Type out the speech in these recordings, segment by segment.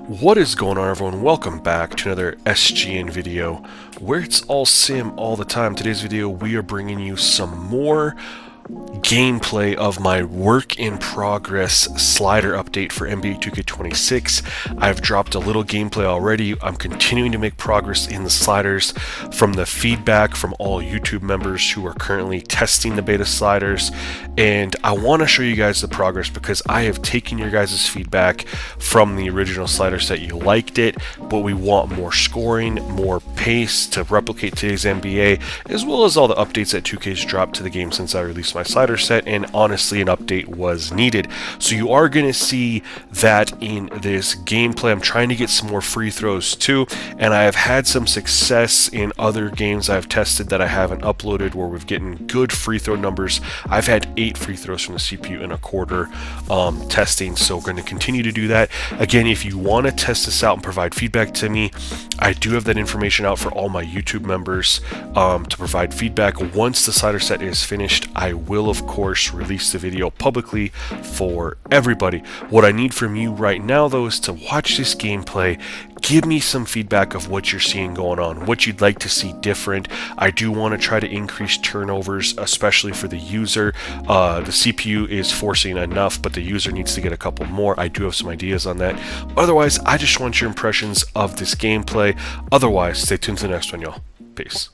What is going on, everyone? Welcome back to another SGN video where it's all sim all the time. Today's video we are bringing you some more gameplay of my work in progress slider update for NBA 2K26. I've dropped a little gameplay already. I'm continuing to make progress in the sliders from the feedback from all YouTube members who are currently testing the beta sliders, and I want to show you guys the progress because I have taken your guys' feedback from the original slider set. You liked it, but we want more scoring, more pace to replicate today's NBA, as well as all the updates that 2K's dropped to the game since I released my slider set, and honestly an update was needed. So you are going to see that in this gameplay. I'm trying to get some more free throws too, and I have had some success in other games I've tested that I haven't uploaded where we've gotten good free throw numbers. I've had 8 free throws from the CPU in a quarter testing, so we're going to continue to do that. Again, if you want to test this out and provide feedback to me, I do have that information out for all my YouTube members to provide feedback. Once the slider set is finished, I will of course release the video publicly for everybody. What I need from you right now though is to watch this gameplay, give me some feedback of what you're seeing going on, what you'd like to see different. I do want to try to increase turnovers, especially for the user. The CPU is forcing enough, but the user needs to get a couple more. I do have some ideas on that. Otherwise, I just want your impressions of this gameplay. Otherwise, stay tuned to the next one, y'all. Peace.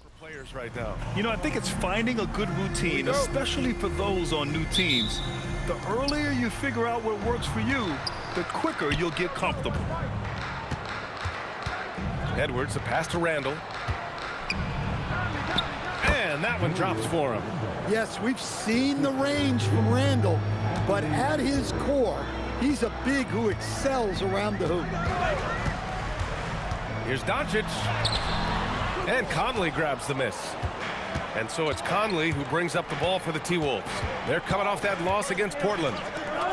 Right now. You know, I think it's finding a good routine, especially for those on new teams. The earlier you figure out what works for you, the quicker you'll get comfortable. Edwards, a pass to Randall. And that one drops for him. Yes, we've seen the range from Randall, but at his core, he's a big who excels around the hoop. Here's Doncic. And Conley grabs the miss. And so it's Conley who brings up the ball for the T-Wolves. They're coming off that loss against Portland.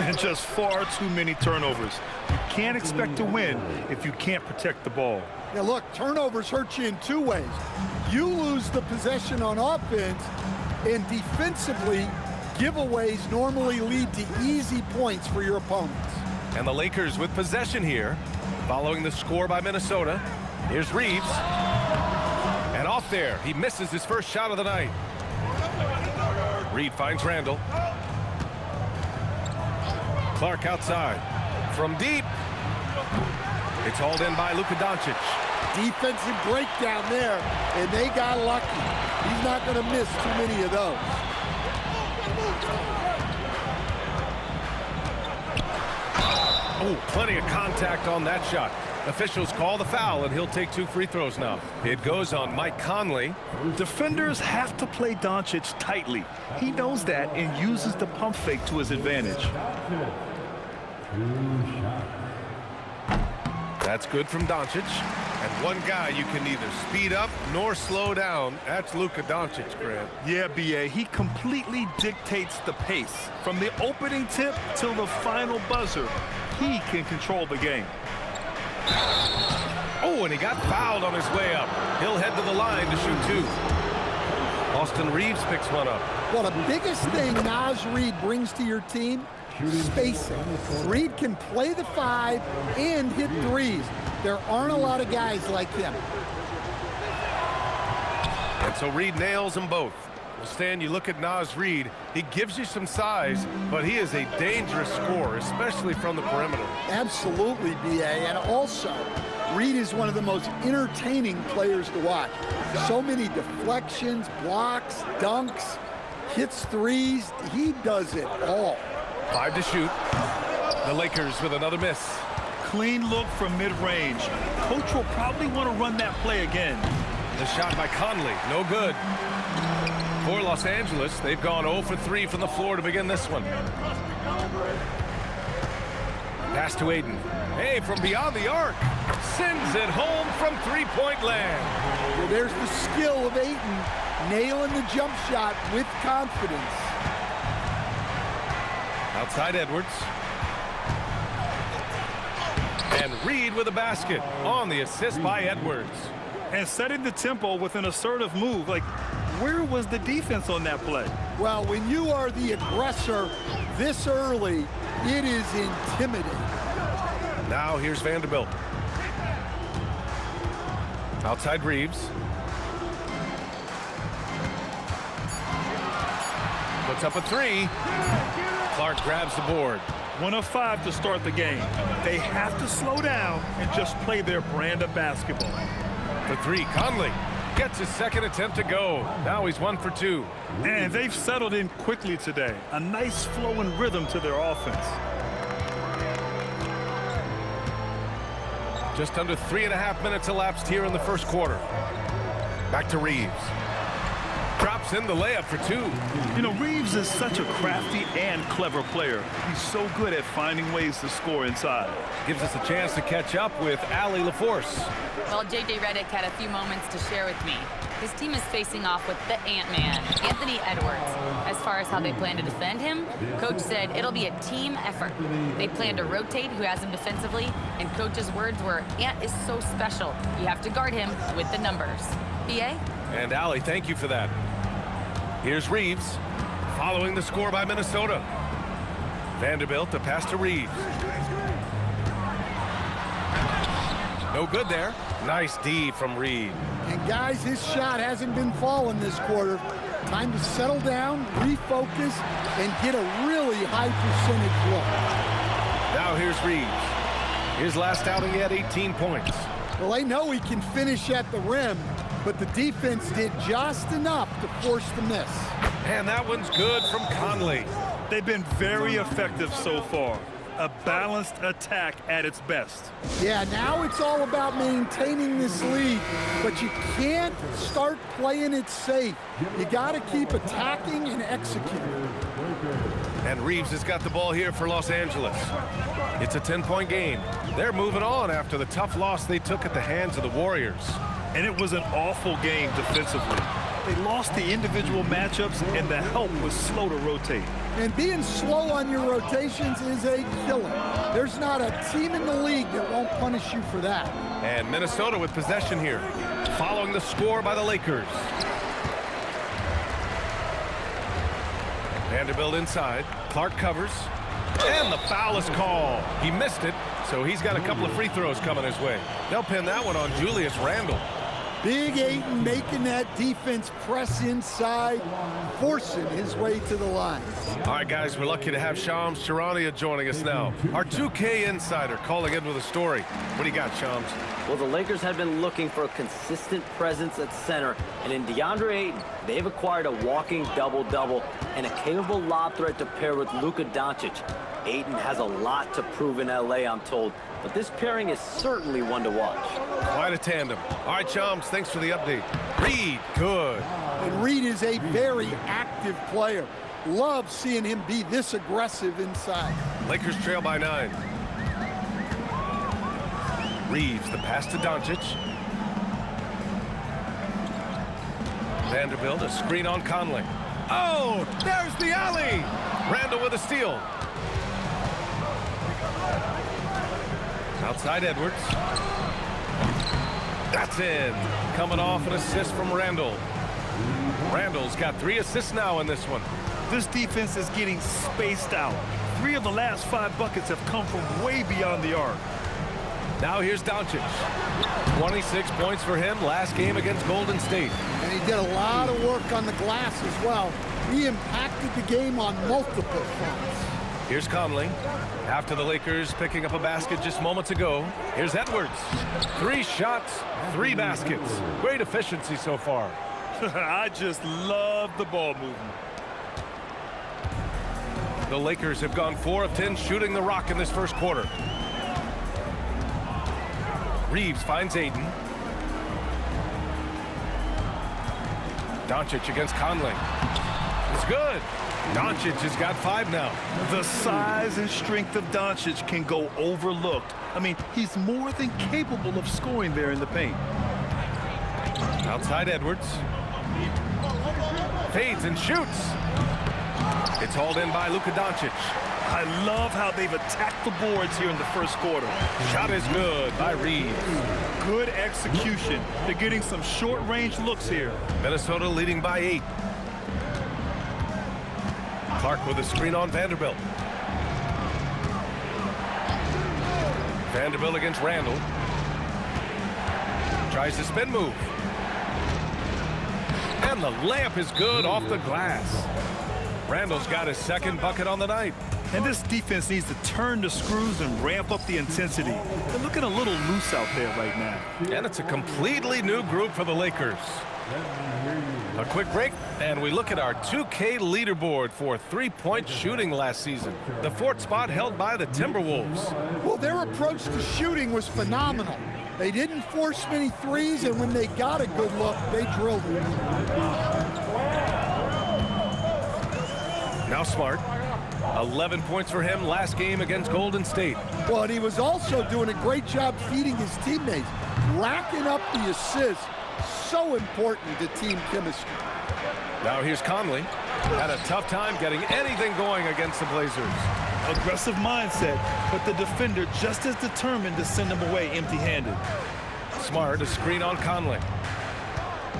And just far too many turnovers. You can't expect to win if you can't protect the ball. Now look, turnovers hurt you in two ways. You lose the possession on offense, and defensively, giveaways normally lead to easy points for your opponents. And the Lakers with possession here, following the score by Minnesota. Here's Reeves. And off there, he misses his first shot of the night. Reed finds Randall. Clark outside. From deep. It's hauled in by Luka Doncic. Defensive breakdown there, and they got lucky. He's not going to miss too many of those. Oh, plenty of contact on that shot. Officials call the foul, and he'll take 2 free throws now. It goes on Mike Conley. Defenders have to play Doncic tightly. He knows that and uses the pump fake to his advantage. That's good from Doncic. And one guy you can neither speed up nor slow down. That's Luka Doncic, Grant. Yeah, B.A. He completely dictates the pace. From the opening tip till the final buzzer, he can control the game. Oh, and he got fouled on his way up. He'll head to the line to shoot 2. Austin Reeves picks one up. Well, the biggest thing Naz Reid brings to your team, spacing. Reid can play the 5 and hit threes. There aren't a lot of guys like him. And so Reid nails them both. Well, Stan, you look at Naz Reid, he gives you some size, but he is a dangerous scorer, especially from the perimeter. Absolutely, B.A. And also, Reid is one of the most entertaining players to watch. So many deflections, blocks, dunks, hits threes. He does it all. 5 to shoot. The Lakers with another miss. Clean look from mid-range. Coach will probably want to run that play again. The shot by Conley, no good. For Los Angeles, they've gone 0 for 3 from the floor to begin this one. Pass to Aiden. Hey, from beyond the arc. Sends it home from three-point land. Well, there's the skill of Ayton, nailing the jump shot with confidence. Outside Edwards. And Reed with a basket on the assist by Edwards. And setting the tempo with an assertive move. Like, where was the defense on that play? Well, when you are the aggressor this early, it is intimidating. Now here's Vanderbilt. Outside Reeves. Puts up a three. Clark grabs the board. 1 of 5 to start the game. They have to slow down and just play their brand of basketball. The three, Conley gets his second attempt to go. Now he's 1 for 2. And they've settled in quickly today. A nice flow and rhythm to their offense. Just under 3.5 minutes elapsed here in the first quarter. Back to Reeves. Drops in the layup for 2. You know, Reeves is such a crafty and clever player. He's so good at finding ways to score inside. Gives us a chance to catch up with Allie LaForce. Well, J.J. Redick had a few moments to share with me. His team is facing off with the Ant-Man, Anthony Edwards. As far as how they plan to defend him, Coach said it'll be a team effort. They plan to rotate who has him defensively, and Coach's words were, Ant is so special. You have to guard him with the numbers. B.A.? And Allie, thank you for that. Here's Reeves, following the score by Minnesota. Vanderbilt, the pass to Reeves. No good there. Nice D from Reed. And guys, his shot hasn't been falling this quarter. Time to settle down, refocus, and get a really high percentage look. Now here's Reeves. His last outing, he had 18 points. Well, they know he can finish at the rim, but the defense did just enough to force the miss. And that one's good from Conley. They've been very effective so far. A balanced attack at its best. Yeah, now it's all about maintaining this lead, but you can't start playing it safe. You got to keep attacking and executing. And Reeves has got the ball here for Los Angeles. It's a 10-point game. They're moving on after the tough loss they took at the hands of the Warriors. And it was an awful game defensively. They lost the individual matchups, and the help was slow to rotate. And being slow on your rotations is a killer. There's not a team in the league that won't punish you for that. And Minnesota with possession here, following the score by the Lakers. Vanderbilt inside. Clark covers. And the foul is called. He missed it, so he's got a couple of free throws coming his way. They'll pin that one on Julius Randle. Big Ayton making that defense press inside, forcing his way to the line. All right, guys, we're lucky to have Shams Charania joining us now. Our 2K insider calling in with a story. What do you got, Shams? Well, the Lakers have been looking for a consistent presence at center, and in DeAndre Ayton, they've acquired a walking double-double and a capable lob threat to pair with Luka Doncic. Ayton has a lot to prove in L.A., I'm told, but this pairing is certainly one to watch. Quite a tandem. All right, Shams, thanks for the update. Reed, good. And Reed is a very active player. Love seeing him be this aggressive inside. Lakers trail by 9. Reeves, the pass to Doncic. Vanderbilt, a screen on Conley. Oh, there's the alley! Randle with a steal. Outside Edwards. That's in. Coming off an assist from Randle. Randle's got 3 assists now in this one. This defense is getting spaced out. 3 of the last 5 buckets have come from way beyond the arc. Now here's Doncic. 26 points for him last game against Golden State. And he did a lot of work on the glass as well. He impacted the game on multiple fronts. Here's Conley. After the Lakers picking up a basket just moments ago, here's Edwards. 3 shots, 3 baskets. Great efficiency so far. I just love the ball movement. The Lakers have gone 4 of 10 shooting the rock in this first quarter. Reeves finds Ayton. Doncic against Conley. It's good. Doncic has got 5 now. The size and strength of Doncic can go overlooked. I mean, he's more than capable of scoring there in the paint. Outside Edwards. Fades and shoots. It's hauled in by Luka Doncic. I love how they've attacked the boards here in the first quarter. Shot is good by Reeves. Good execution. They're getting some short-range looks here. Minnesota leading by 8. Clark with a screen on Vanderbilt. Vanderbilt against Randall. Tries the spin move. And the layup is good off the glass. Randall's got his second bucket on the night. And this defense needs to turn the screws and ramp up the intensity. They're looking a little loose out there right now. And it's a completely new group for the Lakers. A quick break, and we look at our 2K leaderboard for three-point shooting last season. The fourth spot held by the Timberwolves. Well, their approach to shooting was phenomenal. They didn't force many threes, and when they got a good look, they drilled it. Now Smart. 11 points for him last game against Golden State. Well, and he was also doing a great job feeding his teammates, racking up the assists. So important to team chemistry. Now here's Conley. Had a tough time getting anything going against the Blazers. Aggressive mindset, but the defender just as determined to send him away empty-handed. Smart, a screen on Conley.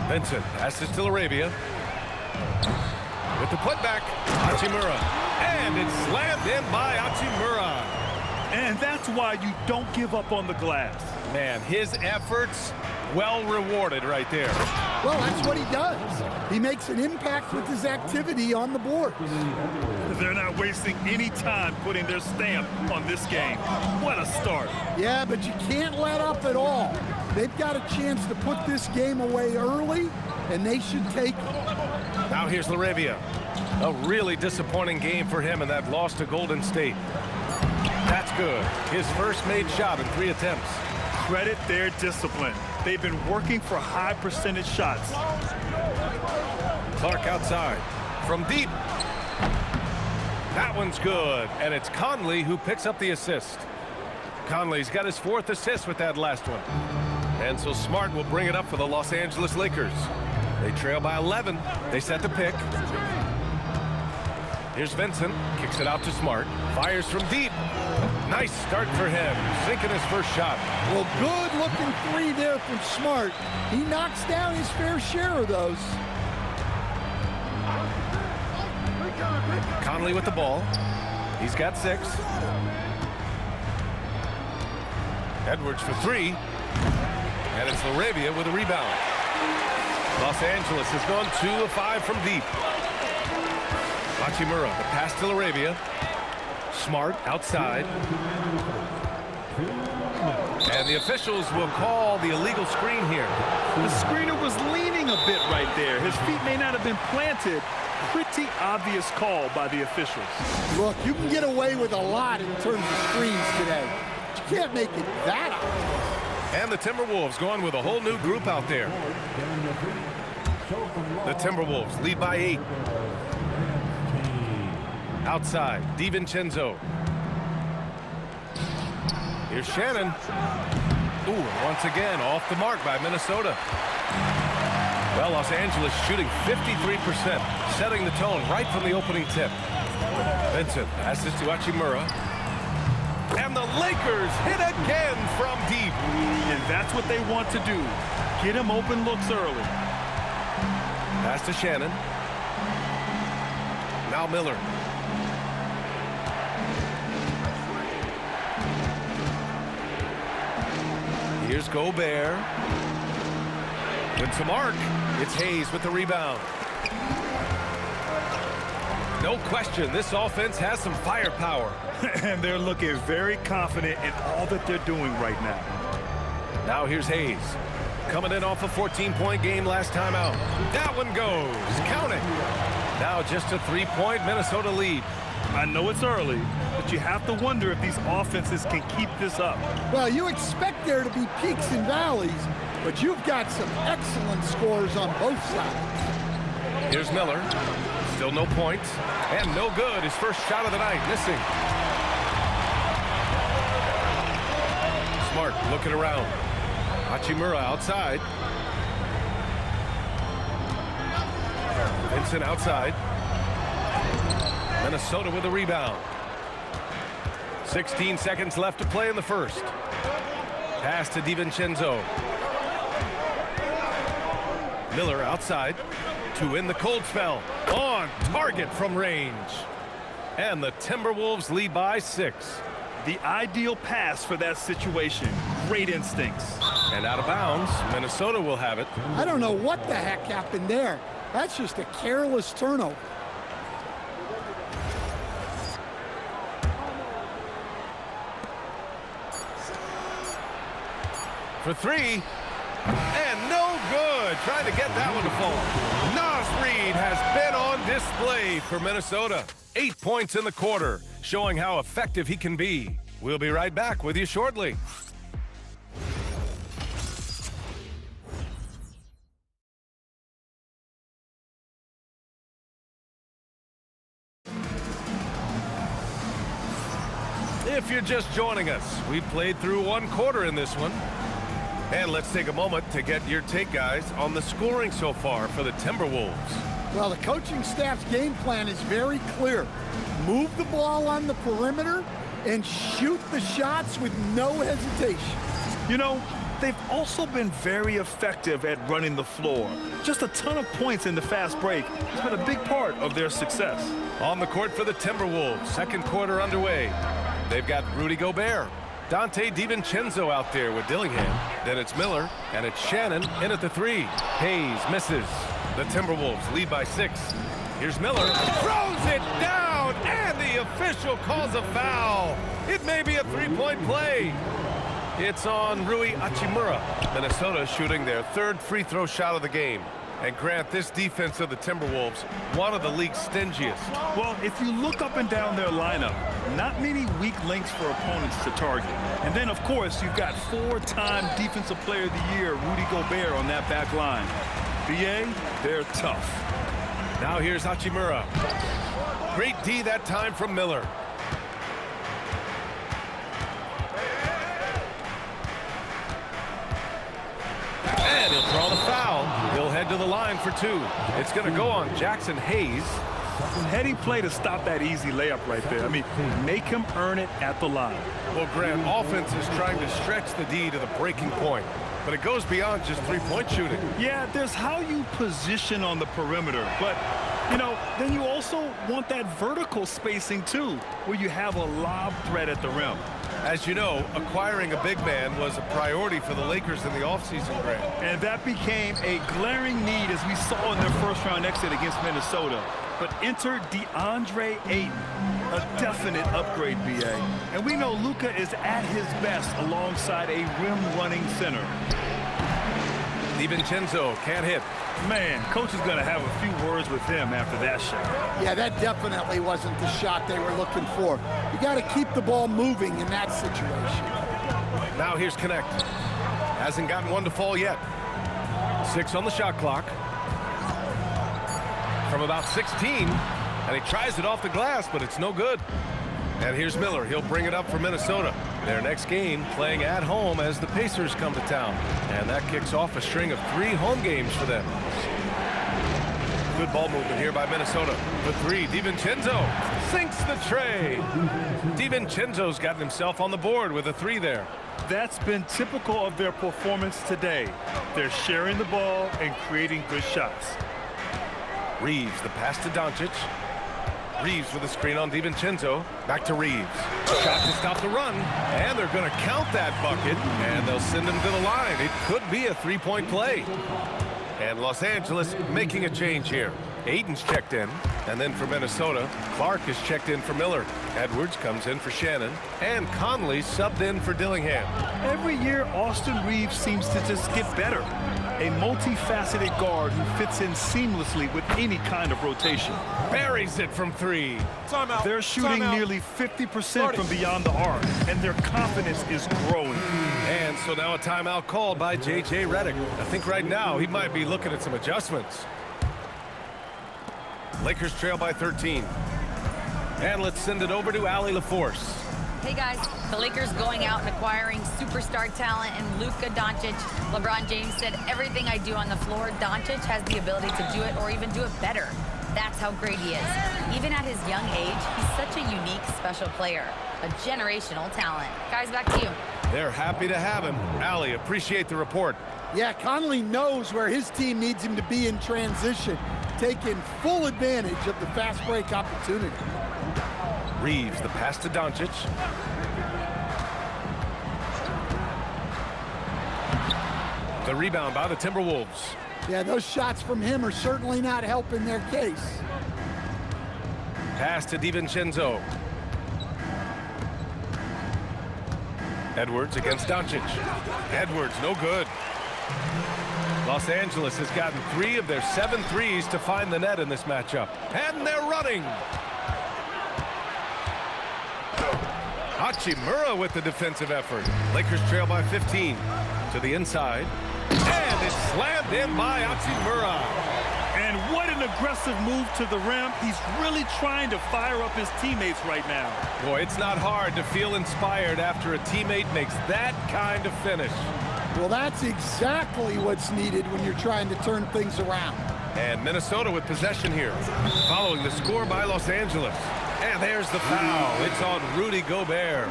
Vincent passes to Arabia. With the putback, Hachimura. And it's slammed in by Hachimura. And that's why you don't give up on the glass. Man, his efforts well rewarded right there. Well, that's what he does. He makes an impact with his activity on the board. They're not wasting any time putting their stamp on this game. What a start. Yeah, but you can't let up at all. They've got a chance to put this game away early, and they should take it. Now here's Laravia. A really disappointing game for him in that loss to Golden State. That's good. His first made shot in 3 attempts. Credit their discipline. They've been working for high percentage shots. Clark outside. From deep. That one's good. And it's Conley who picks up the assist. Conley's got his 4th assist with that last one. And so Smart will bring it up for the Los Angeles Lakers. They trail by 11. They set the pick. Here's Vincent. Kicks it out to Smart. Fires from deep. Nice start for him. Sinking his first shot. Well, good-looking 3 there from Smart. He knocks down his fair share of those. Conley with the ball. He's got 6. Edwards for 3. And it's Laravia with a rebound. Los Angeles has gone 2 of 5 from deep. Hachimura, the pass to Laravia. Smart outside. And the officials will call the illegal screen here. The screener was leaning a bit right there. His feet may not have been planted. Pretty obvious call by the officials. Look, you can get away with a lot in terms of screens today. But you can't make it that obvious. And the Timberwolves going with a whole new group out there. The Timberwolves lead by 8. Outside, DiVincenzo. Here's Shannon. Ooh, once again, off the mark by Minnesota. Well, Los Angeles shooting 53%, setting the tone right from the opening tip. Vincent passes to Hachimura. And the Lakers hit again from deep. And that's what they want to do. Get him open looks early. Pass to Shannon. Now Miller. Here's Gobert. With some arc, it's Hayes with the rebound. No question, this offense has some firepower. And they're looking very confident in all that they're doing right now. Now here's Hayes. Coming in off a 14-point game last time out. That one goes. Count it. Now just a 3-point Minnesota lead. I know it's early, but you have to wonder if these offenses can keep this up. Well, you expect there to be peaks and valleys, but you've got some excellent scores on both sides. Here's Miller. Still no points. And no good. His first shot of the night. Missing. Smart looking around. Hachimura outside. Vincent outside. Minnesota with a rebound. 16 seconds left to play in the first. Pass to DiVincenzo. Miller outside to win the cold spell. On target from range. And the Timberwolves lead by 6. The ideal pass for that situation. Great instincts. And out of bounds, Minnesota will have it. I don't know what the heck happened there. That's just a careless turnover. For three, and no good. Trying to get that one to fall. Nas Reed has been on display for Minnesota. 8 points in the quarter, showing how effective he can be. We'll be right back with you shortly. If you're just joining us, we played through one quarter in this one. And let's take a moment to get your take, guys, on the scoring so far for the Timberwolves. Well, the coaching staff's game plan is very clear. Move the ball on the perimeter and shoot the shots with no hesitation. You know, they've also been very effective at running the floor. Just a ton of points in the fast break has been a big part of their success. On the court for the Timberwolves, second quarter underway. They've got Rudy Gobert, Dante DiVincenzo out there with Dillingham. Then it's Miller, and it's Shannon in at the three. Hayes misses. The Timberwolves lead by 6. Here's Miller, throws it down, and the official calls a foul. It may be a three-point play. It's on Rui Hachimura. Minnesota shooting their third free throw shot of the game. And Grant, this defense of the Timberwolves, one of the league's stingiest. Well, if you look up and down their lineup, not many weak links for opponents to target. And then, of course, you've got 4-time Defensive Player of the Year, Rudy Gobert, on that back line. BA, they're tough. Now here's Hachimura. Great D that time from Miller. And he'll draw the foul. He'll head to the line for 2. It's going to go on Jackson Hayes. Heady play to stop that easy layup right there. I mean, make him earn it at the line. Well, Grant, offense is trying to stretch the D to the breaking point. But it goes beyond just three-point shooting. Yeah, there's how you position on the perimeter. But, you know, then you also want that vertical spacing, too, where you have a lob threat at the rim. As you know, acquiring a big man was a priority for the Lakers in the offseason, Grant. And that became a glaring need, as we saw in their first-round exit against Minnesota. But enter DeAndre Ayton, a definite upgrade, BA. And we know Luka is at his best alongside a rim-running center. DiVincenzo can't hit. Man, coach is going to have a few words with him after that shot. Yeah, that definitely wasn't the shot they were looking for. You got to keep the ball moving in that situation. Now here's Connect. Hasn't gotten one to fall yet. 6 on the shot clock. From about 16, and he tries it off the glass, but it's no good. And here's Miller. He'll bring it up for Minnesota. Their next game playing at home as the Pacers come to town. And that kicks off a string of 3 home games for them. Good ball movement here by Minnesota. The 3, DiVincenzo sinks the tray. DiVincenzo's gotten himself on the board with a 3 there. That's been typical of their performance today. They're sharing the ball and creating good shots. Reeves, the pass to Doncic. Reeves with a screen on DiVincenzo. Back to Reeves. Shot to stop the run. And they're going to count that bucket. And they'll send him to the line. It could be a three-point play. And Los Angeles making a change here. Ayton's checked in. And then for Minnesota, Clark is checked in for Miller. Edwards comes in for Shannon. And Conley subbed in for Dillingham. Every year, Austin Reeves seems to just get better. A multifaceted guard who fits in seamlessly with any kind of rotation. Buries it from 3. Timeout. They're shooting nearly 50% from beyond the arc, and their confidence is growing. And so now a timeout called by J.J. Redick. I think right now he might be looking at some adjustments. Lakers trail by 13. And let's send it over to Allie LaForce. Hey guys, the Lakers going out and acquiring superstar talent in Luka Doncic. LeBron James said, everything I do on the floor, Doncic has the ability to do it or even do it better. That's how great he is. Even at his young age, he's such a unique, special player. A generational talent. Guys, back to you. They're happy to have him. Allie, appreciate the report. Yeah, Conley knows where his team needs him to be in transition, taking full advantage of the fast break opportunity. Reeves, the pass to Doncic. The rebound by the Timberwolves. Yeah, those shots from him are certainly not helping their case. Pass to DiVincenzo. Edwards against Doncic. Edwards, no good. Los Angeles has gotten 3 of their 7 threes to find the net in this matchup. And they're running. Hachimura with the defensive effort. Lakers trail by 15. To the inside. And it's slammed in by Hachimura. And what an aggressive move to the rim. He's really trying to fire up his teammates right now. Boy, it's not hard to feel inspired after a teammate makes that kind of finish. Well, that's exactly what's needed when you're trying to turn things around. And Minnesota with possession here, following the score by Los Angeles. And there's the foul. It's on Rudy Gobert.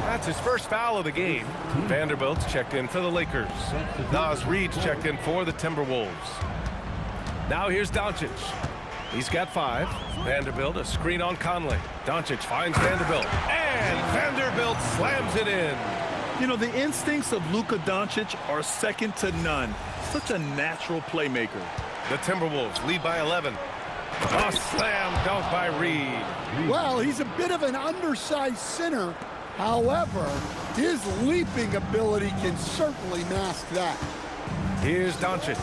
That's his first foul of the game. Vanderbilt's checked in for the Lakers. Naz Reid's checked in for the Timberwolves. Now here's Doncic. He's got 5. Vanderbilt, a screen on Conley. Doncic finds Vanderbilt. And Vanderbilt slams it in. You know, the instincts of Luka Doncic are second to none. Such a natural playmaker. The Timberwolves lead by 11. A slam dunk by Reid. Well, he's a bit of an undersized center. However, his leaping ability can certainly mask that. Here's Doncic.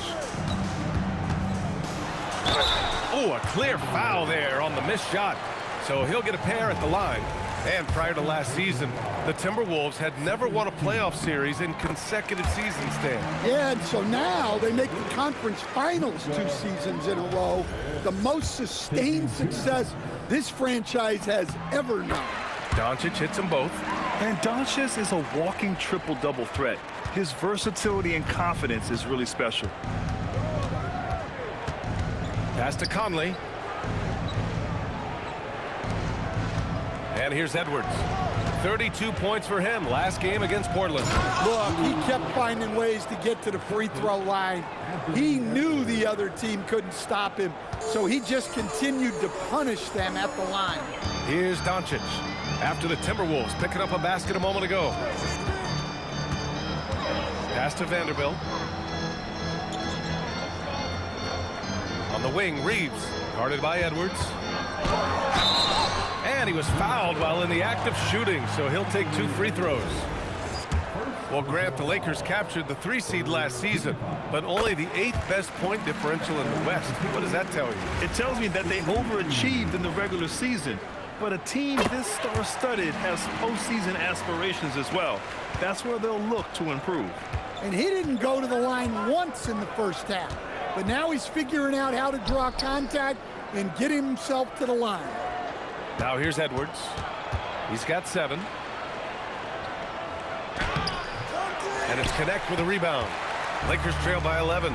Oh, a clear foul there on the missed shot. So he'll get a pair at the line. And prior to last season, the Timberwolves had never won a playoff series in consecutive seasons, Dan. Yeah, and so now they make the conference finals 2 seasons in a row. The most sustained success this franchise has ever known. Doncic hits them both. And Doncic is a walking triple-double threat. His versatility and confidence is really special. Pass to Conley. And here's Edwards. 32 points for him last game against Portland. Look, he kept finding ways to get to the free throw line. He knew the other team couldn't stop him, so he just continued to punish them at the line. Here's Doncic. After the Timberwolves picking up a basket a moment ago. Pass to Vanderbilt. On the wing, Reeves. Guarded by Edwards. And he was fouled while in the act of shooting, so he'll take 2 free throws. Well, Grant, the Lakers captured the 3 seed last season, but only the 8th best point differential in the West. What does that tell you? It tells me that they overachieved in the regular season. But a team this star-studded has postseason aspirations as well. That's where they'll look to improve. And he didn't go to the line once in the first half. But now he's figuring out how to draw contact and get himself to the line. Now here's Edwards. He's got 7. And it's Connect with a rebound. Lakers trail by 11.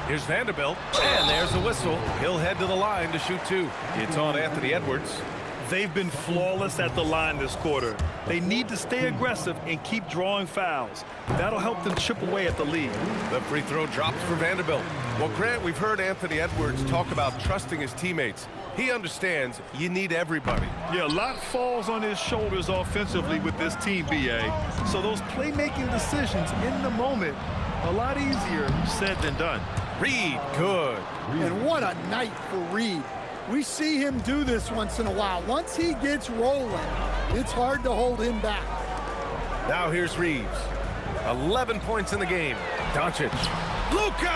Here's Vanderbilt, and there's the whistle. He'll head to the line to shoot 2. It's on Anthony Edwards. They've been flawless at the line this quarter. They need to stay aggressive and keep drawing fouls. That'll help them chip away at the lead. The free throw drops for Vanderbilt. Well, Grant, we've heard Anthony Edwards talk about trusting his teammates. He understands you need everybody. Yeah, a lot falls on his shoulders offensively with this team, BA. So those playmaking decisions in the moment, a lot easier said than done. Reid, good. And what a night for Reid. We see him do this once in a while. Once he gets rolling, it's hard to hold him back. Now here's Reeves. 11 points in the game. Doncic. Luka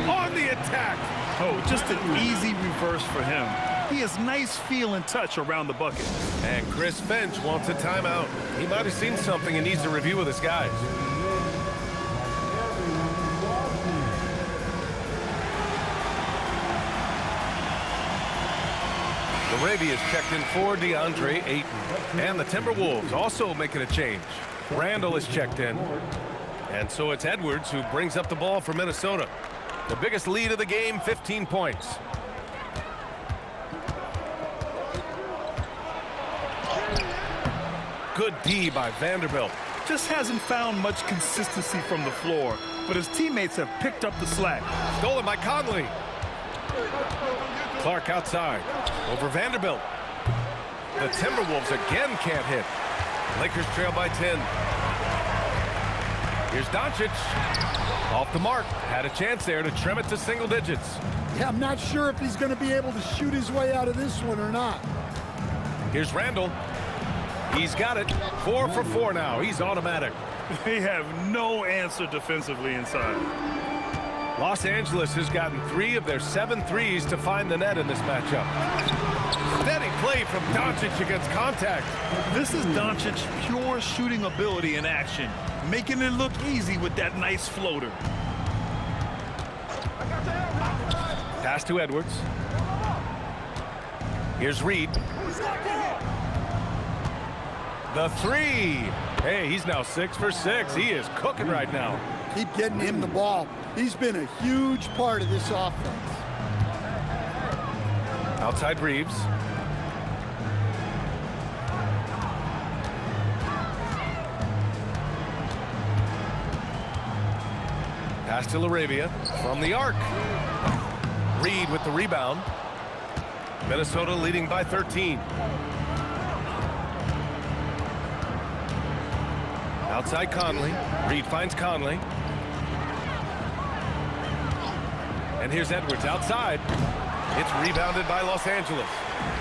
on the attack. Oh, just an easy reverse for him. He has nice feel and touch around the bucket. And Chris Finch wants a timeout. He might have seen something and needs a review with his guys. Arabia's checked in for DeAndre Ayton. And the Timberwolves also making a change. Randall is checked in. And so it's Edwards who brings up the ball for Minnesota. The biggest lead of the game, 15 points. Good D by Vanderbilt. Just hasn't found much consistency from the floor, but his teammates have picked up the slack. Stolen by Conley. Clark outside. Over Vanderbilt. The Timberwolves again can't hit. Lakers trail by 10. Here's Doncic. Off the mark. Had a chance there to trim it to single digits. Yeah, I'm not sure if he's going to be able to shoot his way out of this one or not. Here's Randall. He's got it. 4 for 4 now. He's automatic. They have no answer defensively inside. Los Angeles has gotten 3 of their 7 threes to find the net in this matchup. Steady play from Doncic against contact. This is Doncic's pure shooting ability in action, making it look easy with that nice floater. Pass to Edwards. Here's Reed. The 3. Hey, he's now 6 for 6. He is cooking right now. Keep getting him the ball. He's been a huge part of this offense. Outside Reeves. Pass to LaRavia from the arc. Reed with the rebound. Minnesota leading by 13. Outside Conley. Reed finds Conley. And here's Edwards outside. It's rebounded by Los Angeles.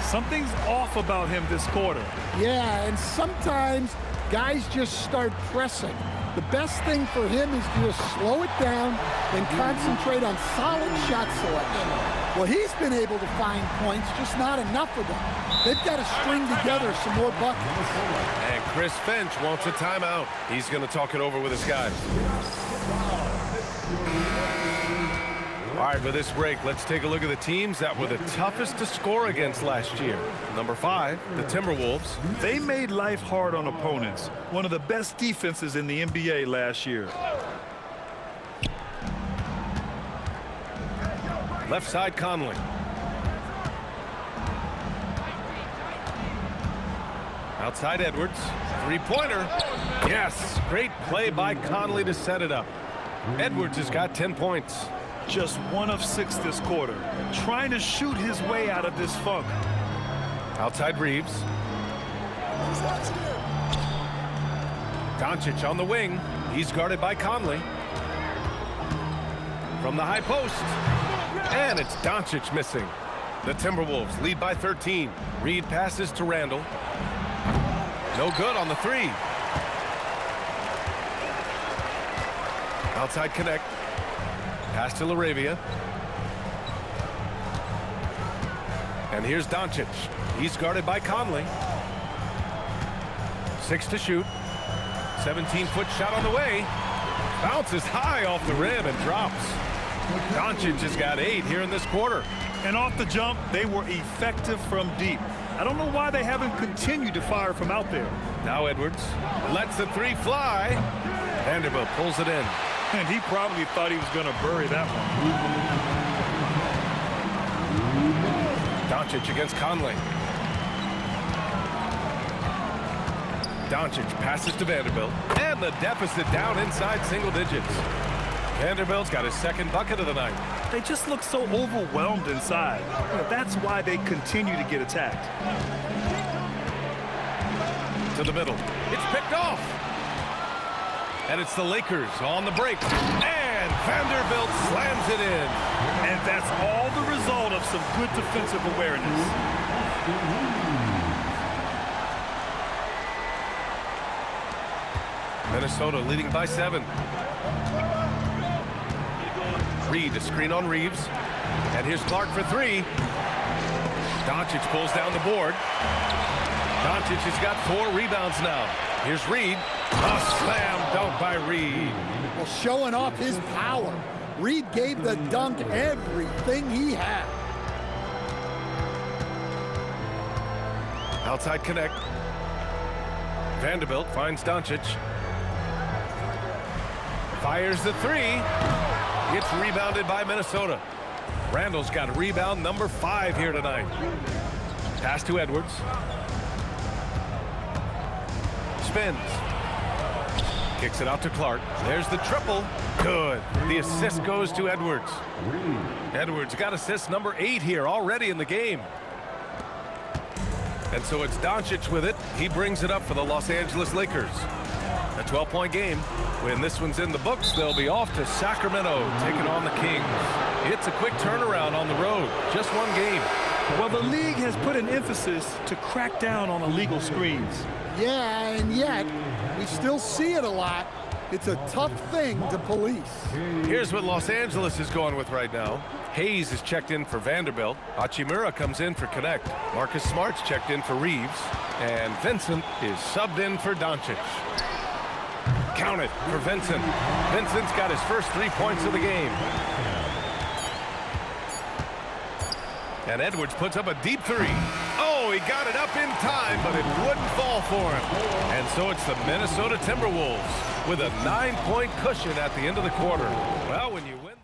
Something's off about him this quarter. Yeah, and sometimes guys just start pressing. The best thing for him is to just slow it down and concentrate on solid shot selection. Well, he's been able to find points, just not enough of them. They've got to string together some more buckets. And Chris Finch wants a timeout. He's going to talk it over with his guys. All right, with this break, let's take a look at the teams that were the toughest to score against last year. Number 5, the Timberwolves. They made life hard on opponents. One of the best defenses in the NBA last year. Left side, Conley. Outside Edwards. Three-pointer. Yes, great play by Conley to set it up. Edwards has got 10 points. Just 1 of 6 this quarter. Trying to shoot his way out of this funk. Outside Reeves. Doncic on the wing. He's guarded by Conley. From the high post. And it's Doncic missing. The Timberwolves lead by 13. Reed passes to Randall. No good on the 3. Outside connect. Pass to LaRavia. And here's Doncic. He's guarded by Conley. 6 to shoot. 17-foot shot on the way. Bounces high off the rim and drops. Doncic has got 8 here in this quarter. And off the jump, they were effective from deep. I don't know why they haven't continued to fire from out there. Now Edwards lets the 3 fly. Vanderbilt pulls it in. And he probably thought he was going to bury that one. Doncic against Conley. Doncic passes to Vanderbilt. And the deficit down inside single digits. Vanderbilt's got his 2nd bucket of the night. They just look so overwhelmed inside. That's why they continue to get attacked. To the middle. It's picked off. And it's the Lakers on the break. And Vanderbilt slams it in. And that's all the result of some good defensive awareness. Minnesota leading by 7. Reed, a screen on Reeves. And here's Clark for 3. Doncic pulls down the board. Doncic has got 4 rebounds now. Here's Reed. A slam dunk by Reed. Well, showing off his power. Reed gave the dunk everything he had. Outside connect. Vanderbilt finds Doncic. Fires the 3. It's rebounded by Minnesota. Randall's got rebound number 5 here tonight. Pass to Edwards. Spins. Kicks it out to Clark. There's the triple. Good. The assist goes to Edwards. Edwards got assist number 8 here already in the game. And so it's Doncic with it. He brings it up for the Los Angeles Lakers. A 12-point game. When this one's in the books, they'll be off to Sacramento, taking on the Kings. It's a quick turnaround on the road. Just one game. Well, the league has put an emphasis to crack down on illegal screens. Yeah, and yet we still see it a lot. It's a tough thing to police. Here's what Los Angeles is going with right now. Hayes is checked in for Vanderbilt. Hachimura comes in for Connect. Marcus Smart's checked in for Reeves. And Vincent is subbed in for Doncic. Count it for Vincent. Vincent's got his first 3 points of the game. And Edwards puts up a deep three. Oh, he got it up in time, but it wouldn't fall for him. And so it's the Minnesota Timberwolves with a 9-point cushion at the end of the quarter. Well, when you win...